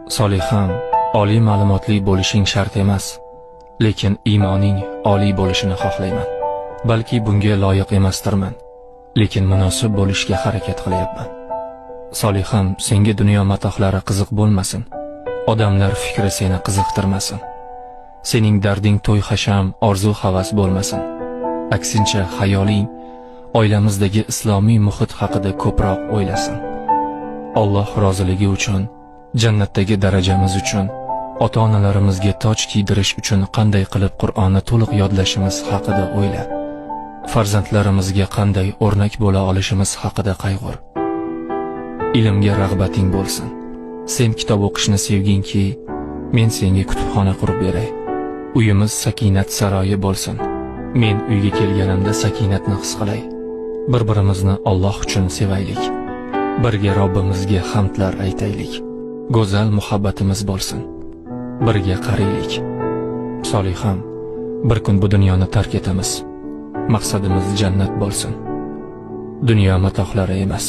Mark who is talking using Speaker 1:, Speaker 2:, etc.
Speaker 1: Soliham, oliy ma'lumotli bo'lishing shart emas, lekin iymoning oliy bo'lishini xohlayman. Balki bunga loyiq emasdirman, lekin munosib bo'lishga harakat qilyapman. Soliham, senga dunyo matohlari qiziq bo'lmasin. Odamlar fikri seni qiziqtirmasin. Sening darding to'y-hasham, orzu-havas bo'lmasin. Aksincha, hayoling oilamizdagi islomiy muhit haqida ko'proq o'ylasin. Alloh roziligi uchun, jannatdagi darajamiz uchun, ota-onalarimizga toj kiydirish uchun qanday qilib Qur'onni to'liq yodlashimiz haqida o'yla. Farzandlarimizga qanday o'rnak bo'la olishimiz haqida qayg'ur. Ilmga rag'bating bo'lsin. Sen kitob o'qishni sevginki, men senga kutubxona qurib beray. Uyimiz sakinat saroyi bo'lsin. Men uyga kelganimda sakinatni his qilay. Bir-birimizni Alloh uchun sevaylik. Birga Robbimizga hamdlar aytaylik. Go'zal muhabbatimiz bo'lsin. Birga qaraylik. Soliham, bir kun bu dunyoni tark etamiz. Maqsadimiz jannat bo'lsin. Dunyo matohlari emas.